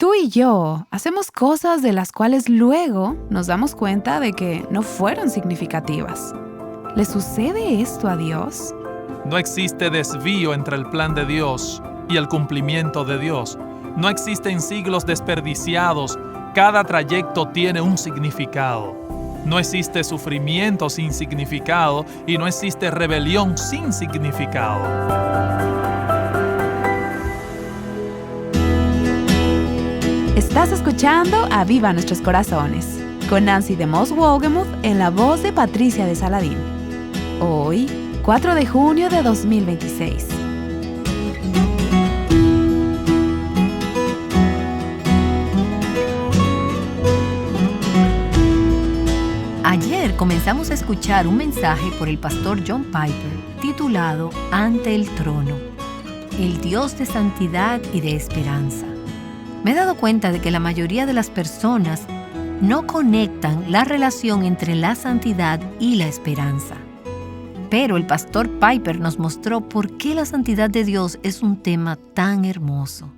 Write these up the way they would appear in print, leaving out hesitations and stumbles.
Tú y yo hacemos cosas de las cuales luego nos damos cuenta de que no fueron significativas. ¿Le sucede esto a Dios? No existe desvío entre el plan de Dios y el cumplimiento de Dios. No existen siglos desperdiciados. Cada trayecto tiene un significado. No existe sufrimiento sin significado y no existe rebelión sin significado. Estás escuchando Aviva Nuestros Corazones, con Nancy de Moss Wolgemuth en la voz de Patricia de Saladín. Hoy, 4 de junio de 2026. Ayer comenzamos a escuchar un mensaje por el pastor John Piper titulado Ante el Trono, el Dios de santidad y de esperanza. Me he dado cuenta de que la mayoría de las personas no conectan la relación entre la santidad y la esperanza. Pero el pastor Piper nos mostró por qué la santidad de Dios es un tema tan hermoso.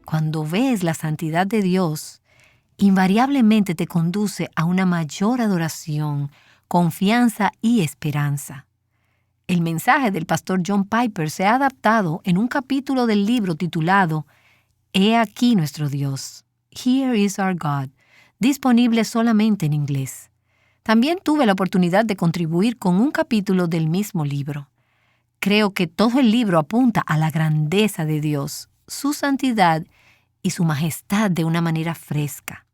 Cuando ves la santidad de Dios, invariablemente te conduce a una mayor adoración, confianza y esperanza. El mensaje del pastor John Piper se ha adaptado en un capítulo del libro titulado He aquí nuestro Dios, Here is our God, disponible solamente en inglés. También tuve la oportunidad de contribuir con un capítulo del mismo libro. Creo que todo el libro apunta a la grandeza de Dios, su santidad y su majestad de una manera fresca.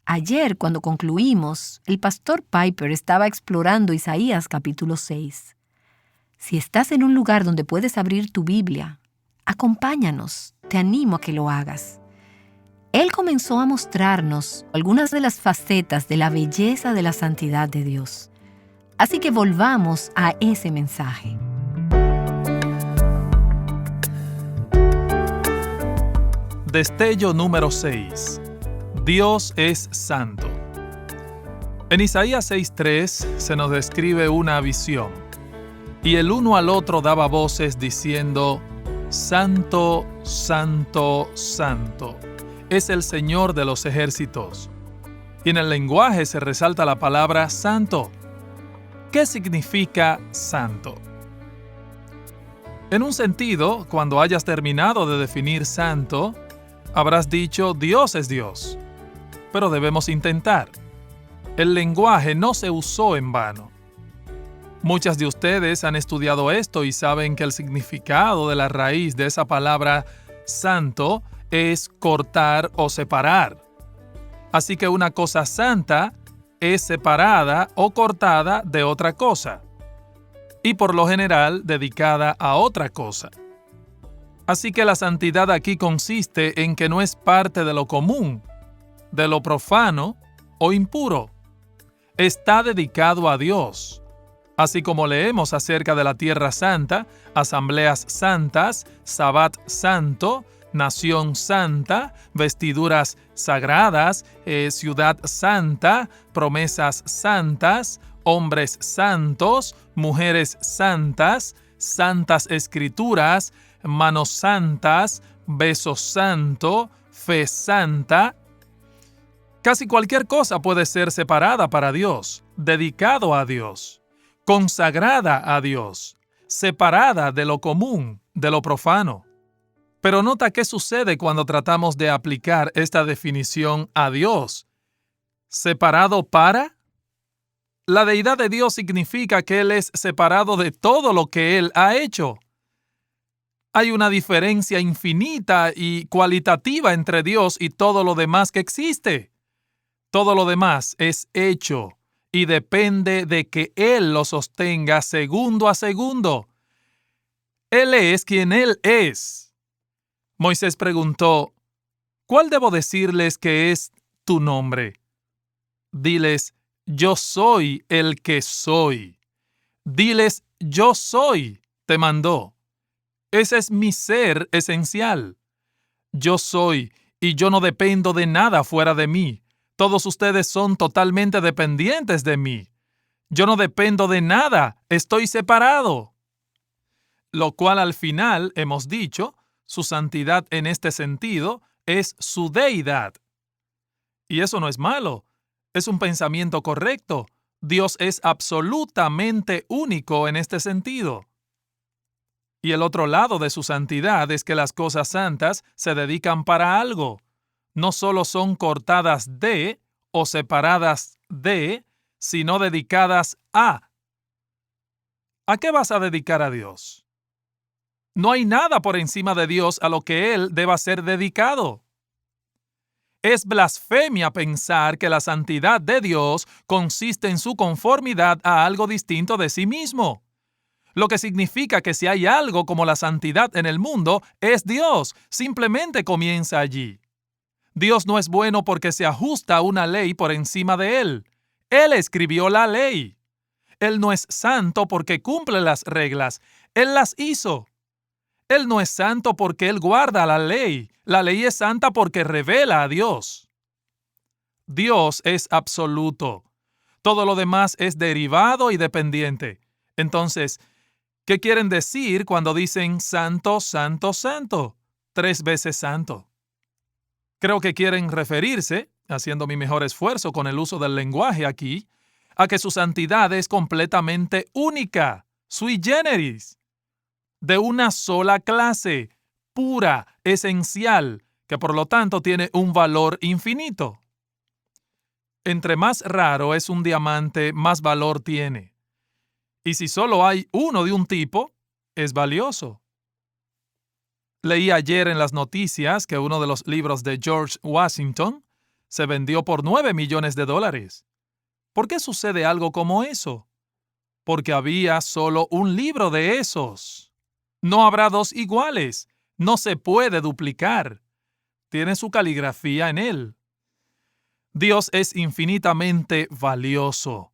Ayer, cuando concluimos, el pastor Piper estaba explorando Isaías capítulo 6. Si estás en un lugar donde puedes abrir tu Biblia, acompáñanos, te animo a que lo hagas. Él comenzó a mostrarnos algunas de las facetas de la belleza de la santidad de Dios. Así que volvamos a ese mensaje. Destello número 6. Dios es santo. En Isaías 6:3 se nos describe una visión. Y el uno al otro daba voces diciendo: Santo, santo, santo, es el Señor de los ejércitos. Y en el lenguaje se resalta la palabra santo. ¿Qué significa santo? En un sentido, cuando hayas terminado de definir santo, habrás dicho Dios es Dios. Pero debemos intentar. El lenguaje no se usó en vano. Muchas de ustedes han estudiado esto y saben que el significado de la raíz de esa palabra santo es cortar o separar. Así que una cosa santa es separada o cortada de otra cosa, y por lo general dedicada a otra cosa. Así que la santidad aquí consiste en que no es parte de lo común, de lo profano o impuro. Está dedicado a Dios. Así como leemos acerca de la Tierra Santa, asambleas santas, Sabbat santo, nación santa, vestiduras sagradas, ciudad santa, promesas santas, hombres santos, mujeres santas, santas escrituras, manos santas, beso santo, fe santa. Casi cualquier cosa puede ser separada para Dios, dedicado a Dios, consagrada a Dios, separada de lo común, de lo profano. Pero nota qué sucede cuando tratamos de aplicar esta definición a Dios. ¿Separado para? La deidad de Dios significa que Él es separado de todo lo que Él ha hecho. Hay una diferencia infinita y cualitativa entre Dios y todo lo demás que existe. Todo lo demás es hecho y depende de que Él lo sostenga segundo a segundo. Él es quien Él es. Moisés preguntó: ¿cuál debo decirles que es tu nombre? Diles: yo soy el que soy. Diles: yo soy, te mandó. Ese es mi ser esencial. Yo soy, y yo no dependo de nada fuera de mí. Todos ustedes son totalmente dependientes de mí. Yo no dependo de nada, estoy separado. Lo cual al final, hemos dicho, su santidad en este sentido es su deidad. Y eso no es malo, es un pensamiento correcto. Dios es absolutamente único en este sentido. Y el otro lado de su santidad es que las cosas santas se dedican para algo. No solo son cortadas de o separadas de, sino dedicadas a. ¿A qué vas a dedicar a Dios? No hay nada por encima de Dios a lo que Él deba ser dedicado. Es blasfemia pensar que la santidad de Dios consiste en su conformidad a algo distinto de sí mismo. Lo que significa que si hay algo como la santidad en el mundo, es Dios. Simplemente comienza allí. Dios no es bueno porque se ajusta a una ley por encima de Él. Él escribió la ley. Él no es santo porque cumple las reglas. Él las hizo. Él no es santo porque Él guarda la ley. La ley es santa porque revela a Dios. Dios es absoluto. Todo lo demás es derivado y dependiente. Entonces, ¿qué quieren decir cuando dicen santo, santo, santo? 3 veces santo. Creo que quieren referirse, haciendo mi mejor esfuerzo con el uso del lenguaje aquí, a que su santidad es completamente única, sui generis, de una sola clase, pura, esencial, que por lo tanto tiene un valor infinito. Entre más raro es un diamante, más valor tiene. Y si solo hay uno de un tipo, es valioso. Leí ayer en las noticias que uno de los libros de George Washington se vendió por $9 millones. ¿Por qué sucede algo como eso? Porque había solo un libro de esos. No habrá 2 iguales. No se puede duplicar. Tiene su caligrafía en él. Dios es infinitamente valioso,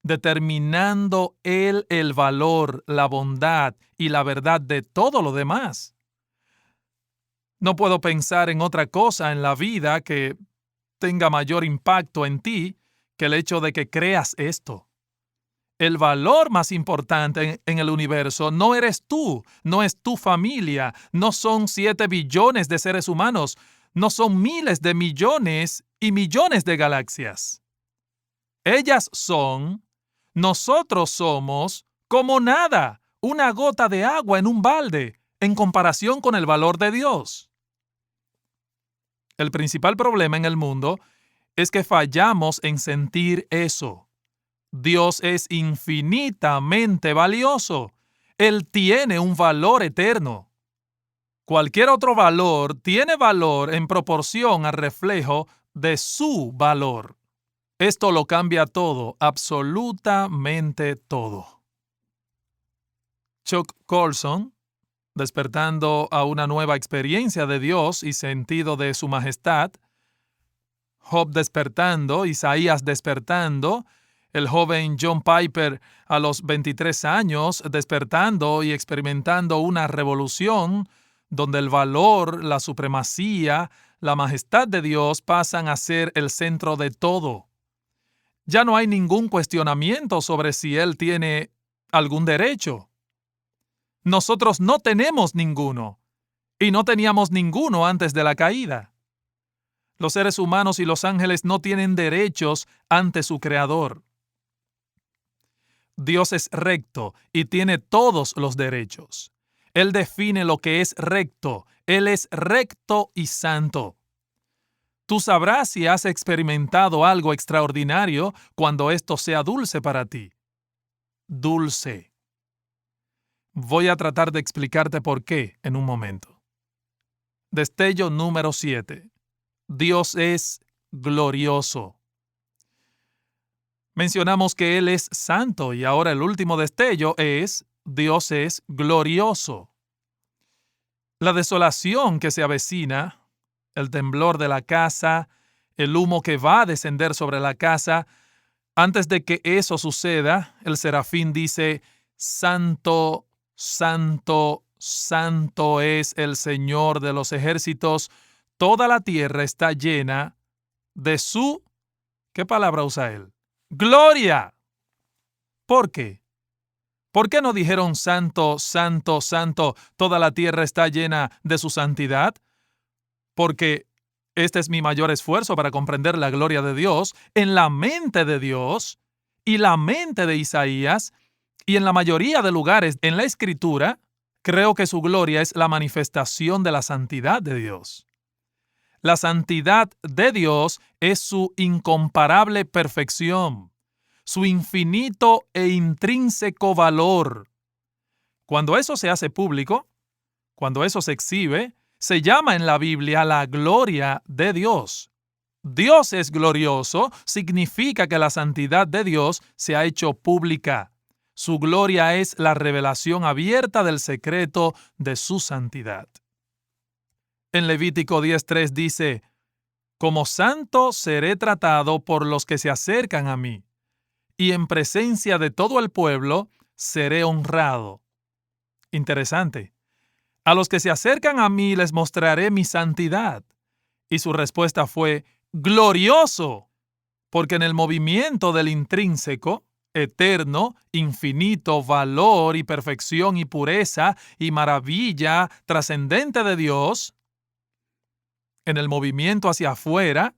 determinando Él el valor, la bondad y la verdad de todo lo demás. No puedo pensar en otra cosa en la vida que tenga mayor impacto en ti que el hecho de que creas esto. El valor más importante en el universo no eres tú, no es tu familia, no son 7 billones de seres humanos, no son miles de millones y millones de galaxias. Ellas son, nosotros somos, como nada, una gota de agua en un balde, en comparación con el valor de Dios. El principal problema en el mundo es que fallamos en sentir eso. Dios es infinitamente valioso. Él tiene un valor eterno. Cualquier otro valor tiene valor en proporción al reflejo de su valor. Esto lo cambia todo, absolutamente todo. Chuck Colson, despertando a una nueva experiencia de Dios y sentido de su majestad, Job despertando, Isaías despertando, el joven John Piper a los 23 años despertando y experimentando una revolución donde el valor, la supremacía, la majestad de Dios pasan a ser el centro de todo. Ya no hay ningún cuestionamiento sobre si Él tiene algún derecho. Nosotros no tenemos ninguno, y no teníamos ninguno antes de la caída. Los seres humanos y los ángeles no tienen derechos ante su Creador. Dios es recto y tiene todos los derechos. Él define lo que es recto. Él es recto y santo. Tú sabrás si has experimentado algo extraordinario cuando esto sea dulce para ti. Dulce. Voy a tratar de explicarte por qué en un momento. Destello número 7. Dios es glorioso. Mencionamos que Él es santo y ahora el último destello es Dios es glorioso. La desolación que se avecina, el temblor de la casa, el humo que va a descender sobre la casa, antes de que eso suceda, el serafín dice, Santo, Santo, Santo es el Señor de los ejércitos, toda la tierra está llena de su... ¿Qué palabra usa él? ¡Gloria! ¿Por qué? ¿Por qué no dijeron Santo, Santo, Santo, toda la tierra está llena de su santidad? porque este es mi mayor esfuerzo para comprender la gloria de Dios en la mente de Dios y la mente de Isaías, y en la mayoría de lugares en la Escritura, creo que su gloria es la manifestación de la santidad de Dios. La santidad de Dios es su incomparable perfección, su infinito e intrínseco valor. Cuando eso se hace público, cuando eso se exhibe, se llama en la Biblia la gloria de Dios. Dios es glorioso, significa que la santidad de Dios se ha hecho pública. Su gloria es la revelación abierta del secreto de su santidad. En Levítico 10:3 dice: «Como santo seré tratado por los que se acercan a mí, y en presencia de todo el pueblo seré honrado». Interesante. A los que se acercan a mí les mostraré mi santidad. Y su respuesta fue: glorioso, porque en el movimiento del intrínseco, eterno, infinito valor y perfección y pureza y maravilla trascendente de Dios, en el movimiento hacia afuera,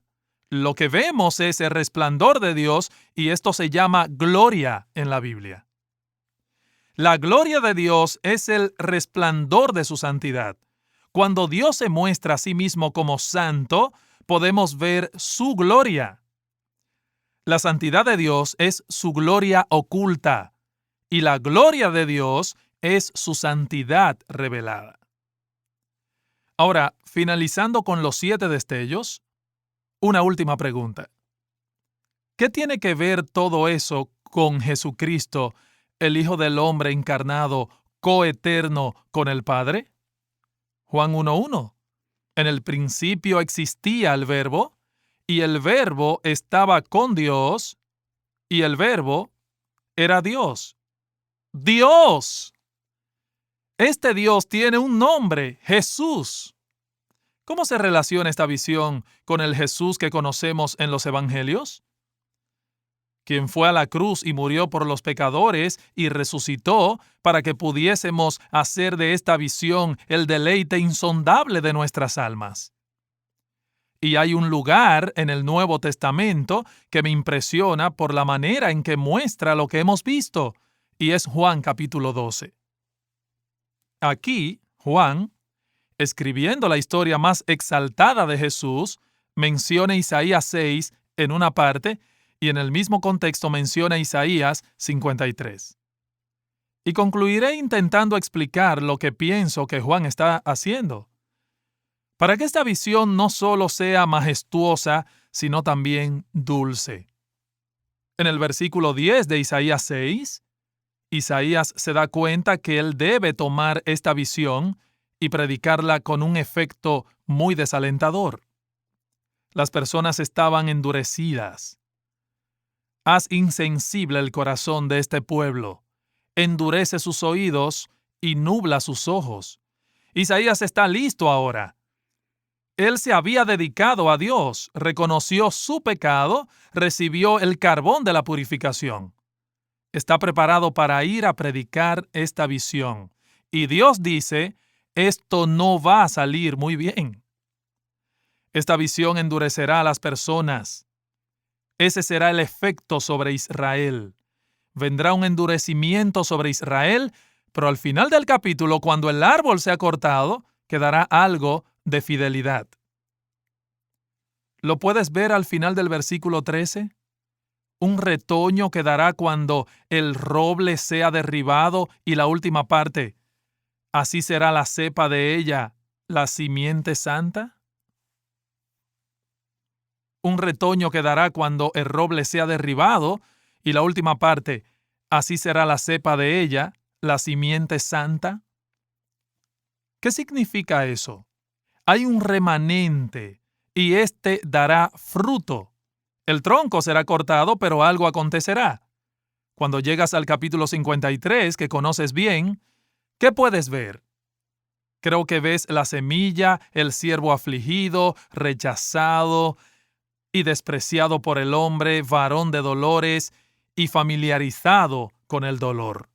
lo que vemos es el resplandor de Dios, y esto se llama gloria en la Biblia. La gloria de Dios es el resplandor de su santidad. Cuando Dios se muestra a sí mismo como santo, podemos ver su gloria. La santidad de Dios es su gloria oculta, y la gloria de Dios es su santidad revelada. Ahora, finalizando con los 7 destellos, una última pregunta. ¿Qué tiene que ver todo eso con Jesucristo, el Hijo del Hombre encarnado, coeterno con el Padre? Juan 1:1. En el principio existía el Verbo, y el Verbo estaba con Dios, y el Verbo era Dios. ¡Dios! Este Dios tiene un nombre: Jesús. ¿Cómo se relaciona esta visión con el Jesús que conocemos en los Evangelios? Quien fue a la cruz y murió por los pecadores y resucitó para que pudiésemos hacer de esta visión el deleite insondable de nuestras almas. Y hay un lugar en el Nuevo Testamento que me impresiona por la manera en que muestra lo que hemos visto, y es Juan capítulo 12. Aquí, Juan, escribiendo la historia más exaltada de Jesús, menciona Isaías 6 en una parte, y en el mismo contexto menciona Isaías 53. Y concluiré intentando explicar lo que pienso que Juan está haciendo, para que esta visión no solo sea majestuosa, sino también dulce. En el versículo 10 de Isaías 6, Isaías se da cuenta que él debe tomar esta visión y predicarla con un efecto muy desalentador. Las personas estaban endurecidas. Haz insensible el corazón de este pueblo, endurece sus oídos y nubla sus ojos. Isaías está listo ahora. Él se había dedicado a Dios, reconoció su pecado, recibió el carbón de la purificación. Está preparado para ir a predicar esta visión. Y Dios dice: esto no va a salir muy bien. Esta visión endurecerá a las personas. Ese será el efecto sobre Israel. Vendrá un endurecimiento sobre Israel, pero al final del capítulo, cuando el árbol sea cortado, quedará algo de fidelidad. ¿Lo puedes ver al final del versículo 13? Un retoño quedará cuando el roble sea derribado, y la última parte: así será la cepa de ella, la simiente santa. Un retoño quedará cuando el roble sea derribado, y la última parte: así será la cepa de ella, la simiente santa. ¿Qué significa eso? Hay un remanente, y éste dará fruto. El tronco será cortado, pero algo acontecerá. Cuando llegas al capítulo 53, que conoces bien, ¿qué puedes ver? Creo que ves la semilla, el siervo afligido, rechazado y despreciado por el hombre, varón de dolores y familiarizado con el dolor.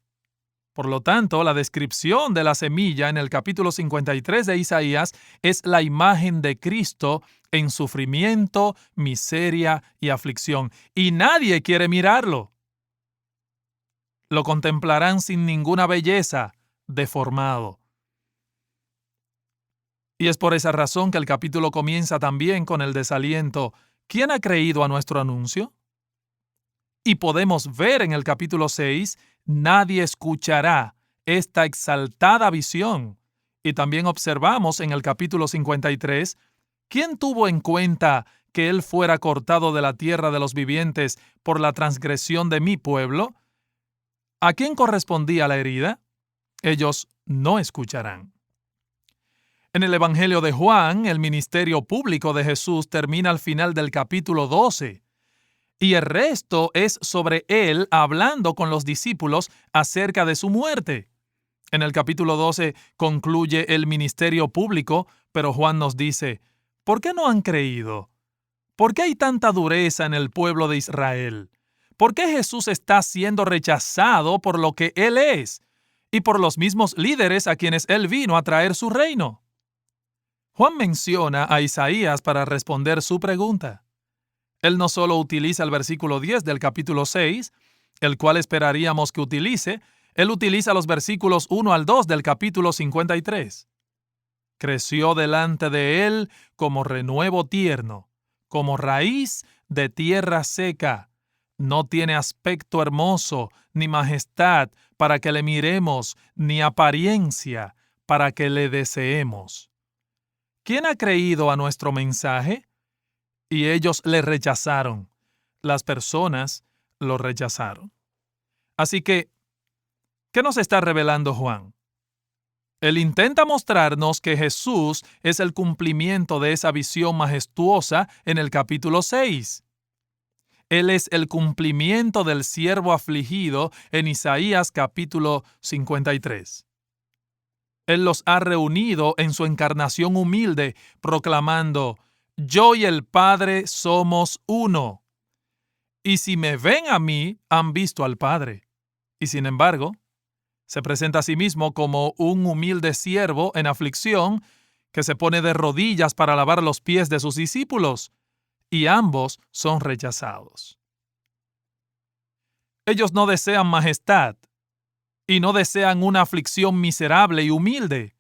Por lo tanto, la descripción de la semilla en el capítulo 53 de Isaías es la imagen de Cristo en sufrimiento, miseria y aflicción, y nadie quiere mirarlo. Lo contemplarán sin ninguna belleza, deformado. Y es por esa razón que el capítulo comienza también con el desaliento. ¿Quién ha creído a nuestro anuncio? Y podemos ver en el capítulo 6, nadie escuchará esta exaltada visión. Y también observamos en el capítulo 53, ¿quién tuvo en cuenta que él fuera cortado de la tierra de los vivientes por la transgresión de mi pueblo? ¿A quién correspondía la herida? Ellos no escucharán. En el Evangelio de Juan, el ministerio público de Jesús termina al final del capítulo 12. Y el resto es sobre él hablando con los discípulos acerca de su muerte. En el capítulo 12 concluye el ministerio público, pero Juan nos dice, ¿por qué no han creído? ¿Por qué hay tanta dureza en el pueblo de Israel? ¿Por qué Jesús está siendo rechazado por lo que Él es y por los mismos líderes a quienes Él vino a traer su reino? Juan menciona a Isaías para responder su pregunta. Él no solo utiliza el versículo 10 del capítulo 6, el cual esperaríamos que utilice, él utiliza los versículos 1 al 2 del capítulo 53. Creció delante de él como renuevo tierno, como raíz de tierra seca. No tiene aspecto hermoso, ni majestad para que le miremos, ni apariencia para que le deseemos. ¿Quién ha creído a nuestro mensaje? Y ellos le rechazaron. Las personas lo rechazaron. Así que, ¿qué nos está revelando Juan? Él intenta mostrarnos que Jesús es el cumplimiento de esa visión majestuosa en el capítulo 6. Él es el cumplimiento del siervo afligido en Isaías capítulo 53. Él los ha reunido en su encarnación humilde, proclamando, yo y el Padre somos uno. Y si me ven a mí, han visto al Padre. Y sin embargo, se presenta a sí mismo como un humilde siervo en aflicción que se pone de rodillas para lavar los pies de sus discípulos, y ambos son rechazados. Ellos no desean majestad y no desean una aflicción miserable y humilde.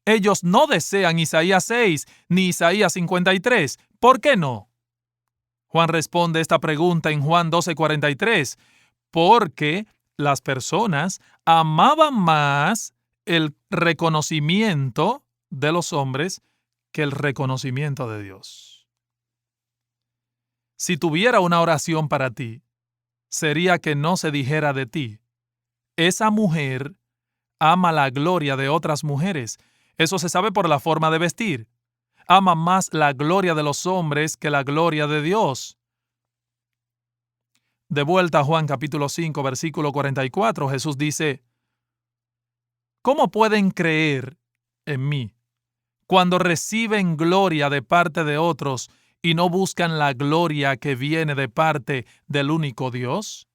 Ellos no desean Isaías 6 ni Isaías 53. ¿Por qué no? Juan responde esta pregunta en Juan 12:43, porque las personas amaban más el reconocimiento de los hombres que el reconocimiento de Dios. Si tuviera una oración para ti, sería que no se dijera de ti, esa mujer ama la gloria de otras mujeres. Eso se sabe por la forma de vestir. Ama más la gloria de los hombres que la gloria de Dios. De vuelta a Juan capítulo 5, versículo 44, Jesús dice, ¿cómo pueden creer en mí cuando reciben gloria de parte de otros y no buscan la gloria que viene de parte del único Dios?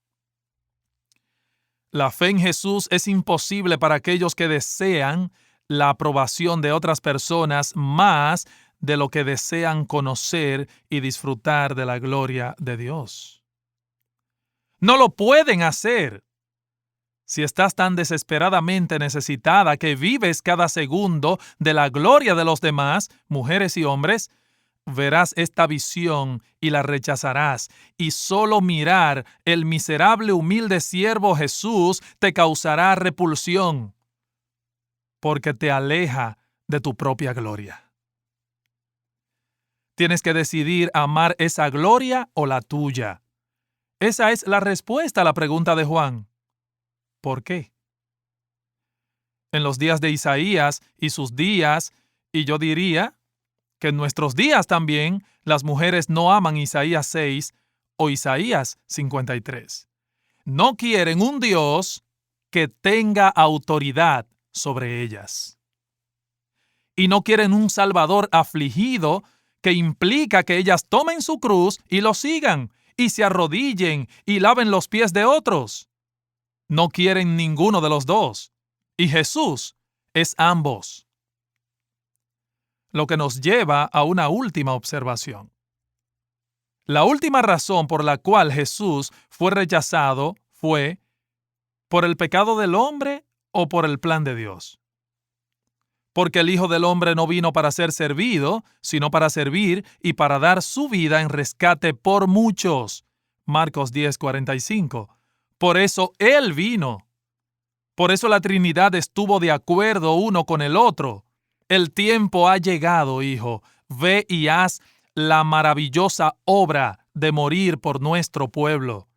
La fe en Jesús es imposible para aquellos que desean la aprobación de otras personas más de lo que desean conocer y disfrutar de la gloria de Dios. No lo pueden hacer. Si estás tan desesperadamente necesitada que vives cada segundo de la gloria de los demás, mujeres y hombres, verás esta visión y la rechazarás, y solo mirar el miserable humilde siervo Jesús te causará repulsión, porque te aleja de tu propia gloria. Tienes que decidir amar esa gloria o la tuya. Esa es la respuesta a la pregunta de Juan. ¿Por qué? En los días de Isaías y sus días, y yo diría que en nuestros días también, las mujeres no aman Isaías 6 o Isaías 53. No quieren un Dios que tenga autoridad sobre ellas. Y no quieren un Salvador afligido que implica que ellas tomen su cruz y lo sigan, y se arrodillen y laven los pies de otros. no quieren ninguno de los dos, y Jesús es ambos. Lo que nos lleva a una última observación. La última razón por la cual Jesús fue rechazado fue ¿por el pecado del hombre o por el plan de Dios? Porque el Hijo del Hombre no vino para ser servido, sino para servir y para dar su vida en rescate por muchos. Marcos 10:45. Por eso Él vino. Por eso la Trinidad estuvo de acuerdo uno con el otro. El tiempo ha llegado, Hijo. Ve y haz la maravillosa obra de morir por nuestro pueblo,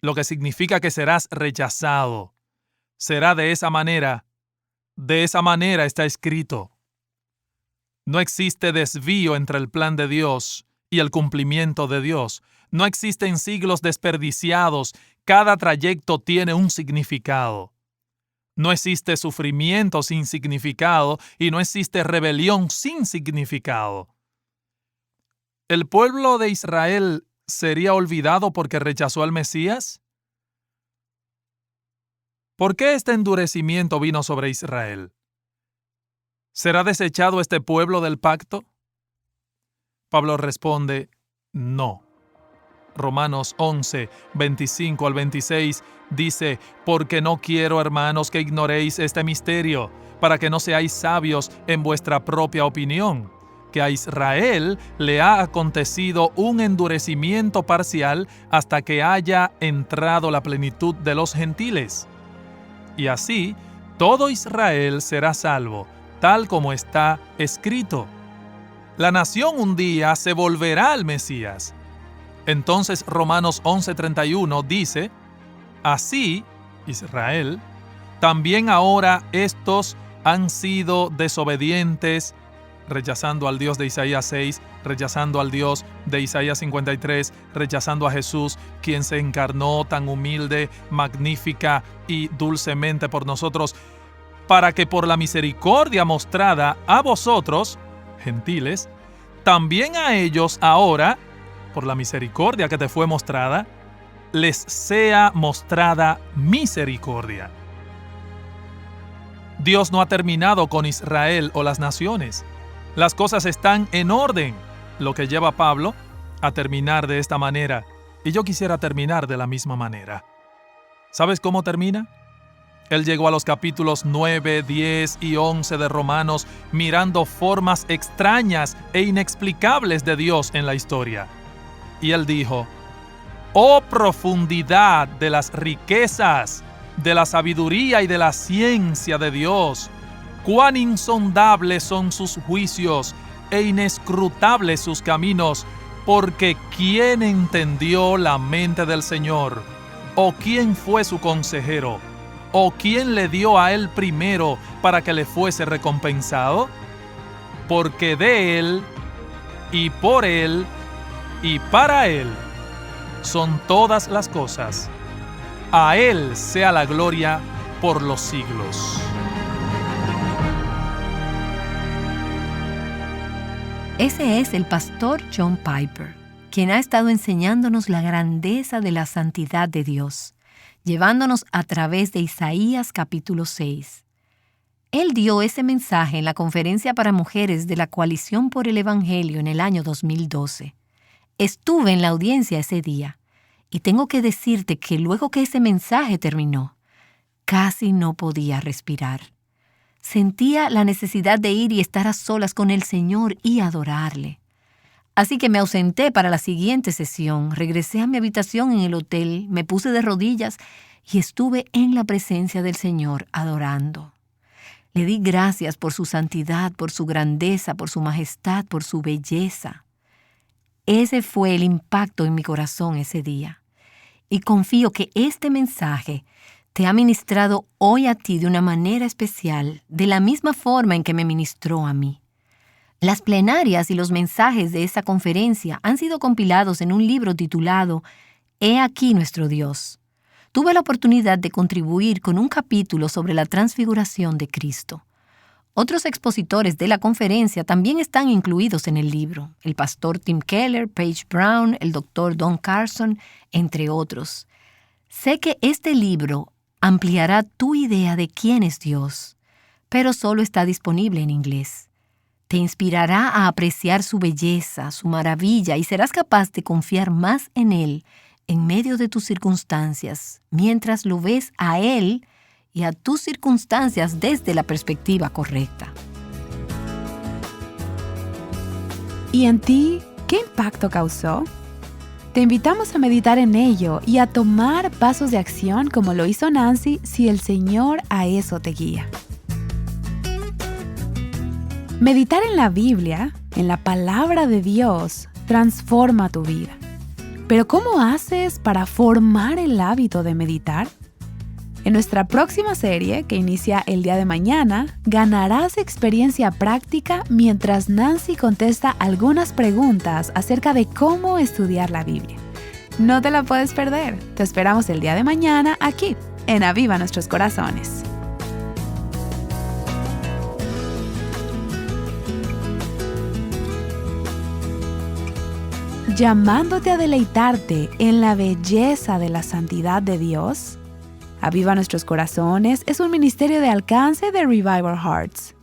lo que significa que serás rechazado. Será de esa manera. De esa manera está escrito. No existe desvío entre el plan de Dios y el cumplimiento de Dios. No existen siglos desperdiciados. Cada trayecto tiene un significado. No existe sufrimiento sin significado y no existe rebelión sin significado. ¿El pueblo de Israel sería olvidado porque rechazó al Mesías? ¿Por qué este endurecimiento vino sobre Israel? ¿Será desechado este pueblo del pacto? Pablo responde, no. Romanos 11, 25 al 26 dice, porque no quiero, hermanos, que ignoréis este misterio, para que no seáis sabios en vuestra propia opinión, que a Israel le ha acontecido un endurecimiento parcial hasta que haya entrado la plenitud de los gentiles. Y así, todo Israel será salvo, tal como está escrito. La nación un día se volverá al Mesías. Entonces Romanos 11:31 dice, así, Israel, también ahora estos han sido desobedientes, rechazando al Dios de Isaías 6, rechazando al Dios de Isaías 53, rechazando a Jesús, quien se encarnó tan humilde, magnífica y dulcemente por nosotros, para que por la misericordia mostrada a vosotros, gentiles, también a ellos ahora, por la misericordia que te fue mostrada, les sea mostrada misericordia. Dios no ha terminado con Israel o las naciones. Las cosas están en orden, lo que lleva a Pablo a terminar de esta manera. Y yo quisiera terminar de la misma manera. ¿Sabes cómo termina? Él llegó a los capítulos 9, 10 y 11 de Romanos mirando formas extrañas e inexplicables de Dios en la historia. Y él dijo, «Oh profundidad de las riquezas, de la sabiduría y de la ciencia de Dios! Cuán insondables son sus juicios e inescrutables sus caminos, porque ¿quién entendió la mente del Señor? ¿O quién fue su consejero? ¿O quién le dio a él primero para que le fuese recompensado? Porque de él, y por él, y para él son todas las cosas. A él sea la gloria por los siglos». Ese es el pastor John Piper, quien ha estado enseñándonos la grandeza de la santidad de Dios, llevándonos a través de Isaías capítulo 6. Él dio ese mensaje en la conferencia para mujeres de la Coalición por el Evangelio en el año 2012. Estuve en la audiencia ese día y tengo que decirte que luego que ese mensaje terminó, casi no podía respirar. Sentía la necesidad de ir y estar a solas con el Señor y adorarle. Así que me ausenté para la siguiente sesión, regresé a mi habitación en el hotel, me puse de rodillas y estuve en la presencia del Señor adorando. Le di gracias por su santidad, por su grandeza, por su majestad, por su belleza. Ese fue el impacto en mi corazón ese día. Y confío que este mensaje te ha ministrado hoy a ti de una manera especial, de la misma forma en que me ministró a mí. Las plenarias y los mensajes de esta conferencia han sido compilados en un libro titulado «He aquí nuestro Dios». Tuve la oportunidad de contribuir con un capítulo sobre la transfiguración de Cristo. Otros expositores de la conferencia también están incluidos en el libro, el pastor Tim Keller, Paige Brown, el doctor Don Carson, entre otros. Sé que este libro ampliará tu idea de quién es Dios, pero solo está disponible en inglés. Te inspirará a apreciar su belleza, su maravilla, y serás capaz de confiar más en Él en medio de tus circunstancias, mientras lo ves a Él y a tus circunstancias desde la perspectiva correcta. ¿Y en ti qué impacto causó? Te invitamos a meditar en ello y a tomar pasos de acción como lo hizo Nancy si el Señor a eso te guía. Meditar en la Biblia, en la palabra de Dios, transforma tu vida. Pero ¿cómo haces para formar el hábito de meditar? En nuestra próxima serie, que inicia el día de mañana, ganarás experiencia práctica mientras Nancy contesta algunas preguntas acerca de cómo estudiar la Biblia. No te la puedes perder. Te esperamos el día de mañana aquí, en Aviva Nuestros Corazones. Llamándote a deleitarte en la belleza de la santidad de Dios. Aviva Nuestros Corazones es un ministerio de alcance de Revival Hearts.